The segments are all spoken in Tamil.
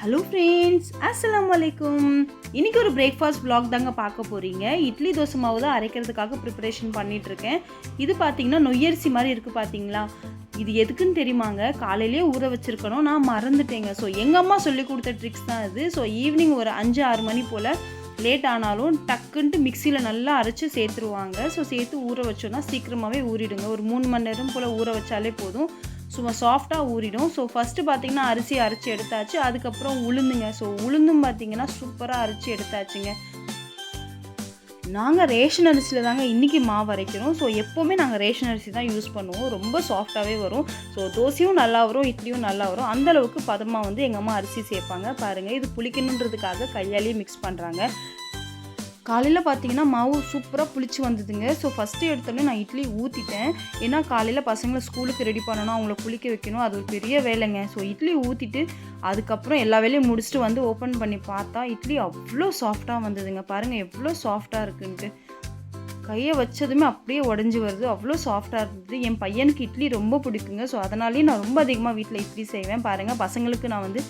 ஹலோ ஃப்ரெண்ட்ஸ், அஸ்ஸலாமு அலைக்கும். இன்றைக்கி ஒரு பிரேக்ஃபாஸ்ட் vlog தாங்க பார்க்க போகிறீங்க. இட்லி தோசை மாவு தான் அரைக்கிறதுக்காக ப்ரிப்பரேஷன் பண்ணிகிட்ருக்கேன். இது பார்த்திங்கன்னா நொய்யரிசி மாதிரி இருக்குது பார்த்தீங்களா. இது எதுக்குன்னு தெரியுமாங்க, காலையிலேயே ஊற வச்சுருக்கணும், நான் மறந்துட்டேங்க. ஸோ எங்கள் அம்மா சொல்லி கொடுத்த ட்ரிக்ஸ் தான் இது. ஸோ ஈவினிங் ஒரு 5-6 மணி போல் லேட் ஆனாலும் டக்குன்ட்டு மிக்சியில் நல்லா அரைச்சி சேர்த்துருவாங்க. ஸோ சேர்த்து ஊற வச்சோன்னா சீக்கிரமாகவே ஊறிடுங்க. ஒரு 3 மணி நேரம் போல் ஊற வச்சாலே போதும், சும்மா சாஃப்டாக ஊறிடும். ஸோ ஃபஸ்ட்டு பார்த்திங்கன்னா அரிசி அரைச்சி எடுத்தாச்சு. அதுக்கப்புறம் உளுந்துங்க. ஸோ உளுந்தும் பார்த்திங்கன்னா சூப்பராக அரைச்சி எடுத்தாச்சுங்க. நாங்கள் ரேஷன் அரிசியில் தாங்க இன்றைக்கி மாவு அரைக்கிறோம். ஸோ எப்போவுமே நாங்கள் ரேஷன் அரிசி தான் யூஸ் பண்ணுவோம். ரொம்ப சாஃப்டாகவே வரும். ஸோ தோசையும் நல்லா வரும், இட்லியும் நல்லா வரும். அந்தளவுக்கு பதமாக வந்து எங்கள் அம்மா அரிசி சேர்ப்பாங்க. பாருங்கள், இது புளிக்கணுன்றதுக்காக கையாலேயே மிக்ஸ் பண்ணுறாங்க. காலையில் பார்த்தீங்கன்னா மாவு சூப்பராக புளிச்சு வந்ததுங்க. ஸோ ஃபஸ்ட்டு எடுத்தோடனே நான் இட்லி ஊற்றிட்டேன். ஏன்னா காலையில் பசங்களை ஸ்கூலுக்கு ரெடி பண்ணணும், அவங்கள குளிக்க வைக்கணும், அது ஒரு பெரிய வேலைங்க. ஸோ இட்லி ஊற்றிட்டு அதுக்கப்புறம் எல்லா வேலையும் முடிச்சுட்டு வந்து ஓப்பன் பண்ணி பார்த்தா இட்லி அவ்வளோ சாஃப்டாக வந்ததுங்க. பாருங்கள் எவ்வளோ சாஃப்டாக இருக்குன்ட்டு. கையை வச்சதுமே அப்படியே உடஞ்சி வருது, அவ்வளோ சாஃப்டாக இருந்தது. என் பையனுக்கு இட்லி ரொம்ப பிடிக்குங்க. ஸோ அதனாலேயே நான் ரொம்ப அதிகமாக வீட்டில் இட்லி செய்வேன். பாருங்கள், பசங்களுக்கு நான் வந்து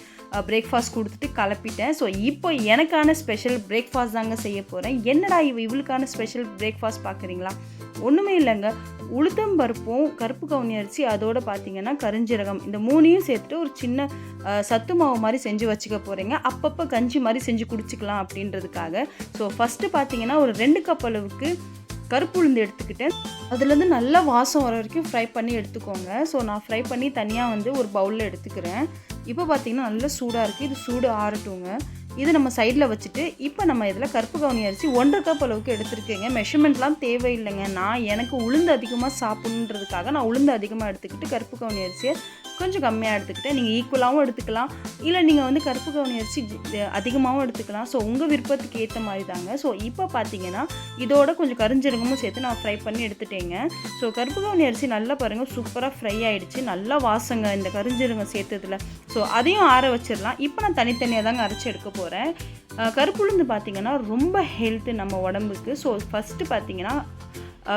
பிரேக்ஃபாஸ்ட் கொடுத்துட்டு கிளப்பிட்டேன். ஸோ இப்போ எனக்கான ஸ்பெஷல் பிரேக்ஃபாஸ்ட் தாங்க செய்ய போகிறேன். என்னடா இவளுக்கான ஸ்பெஷல் பிரேக்ஃபாஸ்ட் பார்க்குறீங்களா? ஒன்றுமே இல்லைங்க, உளுத்தம் பருப்பும் கருப்பு கவுனி அரிசி, அதோடு பார்த்திங்கன்னா கருஞ்சீரகம், இந்த 3ஐயும் சேர்த்துட்டு ஒரு சின்ன சத்து மாவு மாதிரி செஞ்சு வச்சுக்க போகிறேங்க. அப்பப்போ கஞ்சி மாதிரி செஞ்சு குடிச்சிக்கலாம் அப்படின்றதுக்காக. ஸோ ஃபஸ்ட்டு பார்த்திங்கன்னா ஒரு 2 கப் அளவுக்கு கருப்பு உளுந்து எடுத்துக்கிட்டேன். அதுலேருந்து நல்லா வாசம் வர வரைக்கும் ஃப்ரை பண்ணி எடுத்துக்கோங்க. ஸோ நான் ஃப்ரை பண்ணி தனியாக வந்து ஒரு பவுலில் எடுத்துக்கிறேன். இப்போ பார்த்திங்கன்னா நல்லா சூடாக இருக்குது. இது சூடு ஆறட்டுங்க. இது நம்ம சைடில் வச்சுட்டு இப்போ நம்ம இதில் கருப்பு கவுனி அரிசி 1.5 கப் அளவுக்கு எடுத்துருக்கேங்க. மெஷர்மெண்ட்லாம் தேவையில்லைங்க. எனக்கு உளுந்து அதிகமாக சாப்பிட்ணுன்றதுக்காக நான் உளுந்து அதிகமாக எடுத்துக்கிட்டு கருப்பு கவுனி அரிசியை கொஞ்சம் கம்மியாக எடுத்துக்கிட்டேன். நீங்கள் ஈக்குவலாகவும் எடுத்துக்கலாம், இல்லை நீங்கள் வந்து கருப்பு கவுனி அரிசி அதிகமாகவும் எடுத்துக்கலாம். ஸோ உங்கள் விருப்பத்துக்கு ஏற்ற மாதிரி தாங்க. ஸோ இப்போ பார்த்தீங்கன்னா இதோட கொஞ்சம் கருஞ்சீரகமும் சேர்த்து நான் ஃப்ரை பண்ணி எடுத்துட்டேங்க. ஸோ கருப்பு கவுனி அரிசி நல்லா பாருங்கள் சூப்பராக ஃப்ரை ஆகிடுச்சு. நல்லா வாசங்க இந்த கருஞ்சீரகம் சேர்த்ததில். ஸோ அதையும் ஆற வச்சிடலாம். இப்போ நான் தனித்தனியாக தாங்க அரைச்சி எடுக்க போகிறேன். கருப்பு உளுந்து பார்த்திங்கன்னா ரொம்ப ஹெல்த்து நம்ம உடம்புக்கு. ஸோ ஃபஸ்ட்டு பார்த்திங்கன்னா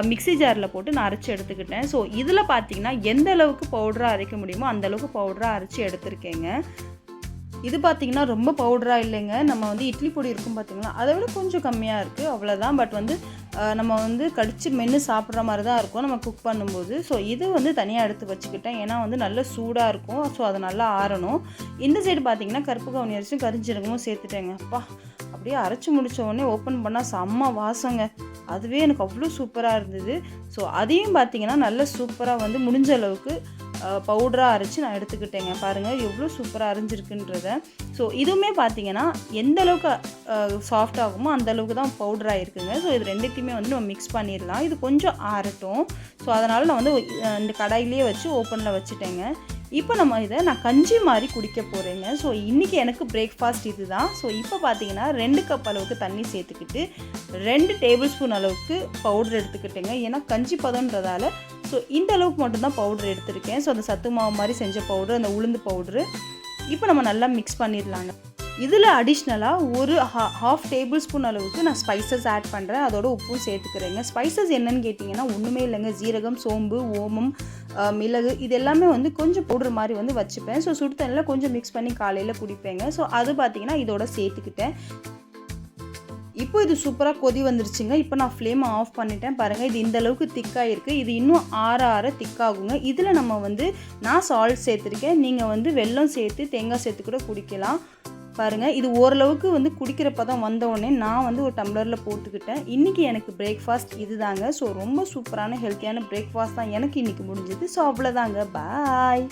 மிக்ஸி ஜாரில் போட்டு நான் அரைச்சி எடுத்துக்கிட்டேன். ஸோ இதில் பார்த்திங்கன்னா எந்த அளவுக்கு பவுடராக அரைக்க முடியுமோ அந்தளவுக்கு பவுடராக அரைச்சி எடுத்துருக்கேங்க. இது பார்த்திங்கன்னா ரொம்ப பவுடராக இல்லைங்க. நம்ம வந்து இட்லி பொடி இருக்கும் பார்த்திங்களா, அதை விட கொஞ்சம் கம்மியாக இருக்குது, அவ்வளோதான். பட் வந்து நம்ம வந்து கடிச்சு மென்று சாப்பிட்ற மாதிரி தான் இருக்கும் நம்ம குக் பண்ணும்போது. ஸோ இது வந்து தனியாக எடுத்து வச்சுக்கிட்டேன். ஏன்னா வந்து நல்ல சூடாக இருக்கும். ஸோ அது நல்லா ஆறணும். இந்த சைடு பார்த்திங்கன்னா கருப்பு கவுனி அரிசியும் கருஞ்சீரகமும் சேர்த்துட்டேங்க. அப்பா, அப்படியே அரைச்சி முடித்த உடனே ஓப்பன் பண்ணால் செம்ம வாசங்க. அதுவே எனக்கு அவ்வளோ சூப்பராக இருந்தது. ஸோ அதையும் பார்த்திங்கன்னா நல்ல சூப்பராக வந்து முடிஞ்ச அளவுக்கு பவுடராக அரைச்சி நான் எடுத்துக்கிட்டேங்க. பாருங்கள் எவ்வளோ சூப்பராக அரைஞ்சிருக்குன்றத. ஸோ இதுவுமே பார்த்திங்கன்னா எந்த அளவுக்கு சாஃப்ட் ஆகுமோ அந்தளவுக்கு தான் பவுடராக இருக்குங்க. ஸோ இது ரெண்டுத்தையுமே வந்து நம்ம மிக்ஸ் பண்ணிடலாம். இது கொஞ்சம் ஆறட்டும். ஸோ அதனால் நான் வந்து இந்த கடாயிலே வச்சு ஓப்பனில் வச்சுட்டேங்க. இப்போ நான் கஞ்சி மாதிரி குடிக்க போகிறேங்க. ஸோ இன்றைக்கி எனக்கு பிரேக்ஃபாஸ்ட் இது தான். ஸோ இப்போ பார்த்தீங்கன்னா 2 கப் அளவுக்கு தண்ணி சேர்த்துக்கிட்டு 2 டேபிள் ஸ்பூன் அளவுக்கு பவுடர் எடுத்துக்கிட்டேங்க. ஏன்னா கஞ்சி பதன்றதால ஸோ இந்த அளவுக்கு மட்டும்தான் பவுடர் எடுத்துருக்கேன். ஸோ அந்த சத்து மாவு மாதிரி செஞ்ச பவுடர், அந்த உளுந்து பவுட்ரு இப்போ நம்ம நல்லா மிக்ஸ் பண்ணிடலாங்க. இதில் அடிஷ்னலாக ஒரு ஹாஃப் டேபிள் ஸ்பூன் அளவுக்கு நான் ஸ்பைசஸ் ஆட் பண்ணுறேன். அதோட உப்பும் சேர்த்துக்கிறேங்க. ஸ்பைசஸ் என்னன்னு கேட்டிங்கன்னா ஒன்றுமே இல்லைங்க, ஜீரகம், சோம்பு, ஓமம், மிளகு, இது எல்லாமே வந்து கொஞ்சம் பவுடர் மாதிரி வந்து வச்சுப்பேன். ஸோ சுடு தண்ணியில் கொஞ்சம் மிக்ஸ் பண்ணி காலையில் குடிப்பேங்க. ஸோ அது பார்த்திங்கன்னா இதோட சேர்த்துக்கிட்டேன். இப்போ இது சூப்பராக கொதி வந்துருச்சுங்க. இப்போ நான் ஃப்ளேமை ஆஃப் பண்ணிட்டேன். பாருங்கள், இது இந்த அளவுக்கு திக்காக இருக்குது. இது இன்னும் ஆற திக்காகுங்க. இதில் நம்ம வந்து நான் சால்ட் சேர்த்துருக்கேன். நீங்கள் வந்து வெல்லம் சேர்த்து தேங்காய் சேர்த்து கூட குடிக்கலாம். பாருங்கள், இது ஓரளவுக்கு வந்து குடிக்கிற பதம் வந்தோடனே நான் வந்து ஒரு டம்ளரில் போட்டுக்கிட்டேன். இன்றைக்கி எனக்கு பிரேக்ஃபாஸ்ட் இது தாங்க. ஸோ ரொம்ப சூப்பரான ஹெல்த்தியான பிரேக்ஃபாஸ்ட் தான் எனக்கு இன்றைக்கி முடிஞ்சது. ஸோ அவ்வளோதாங்க, பாய்.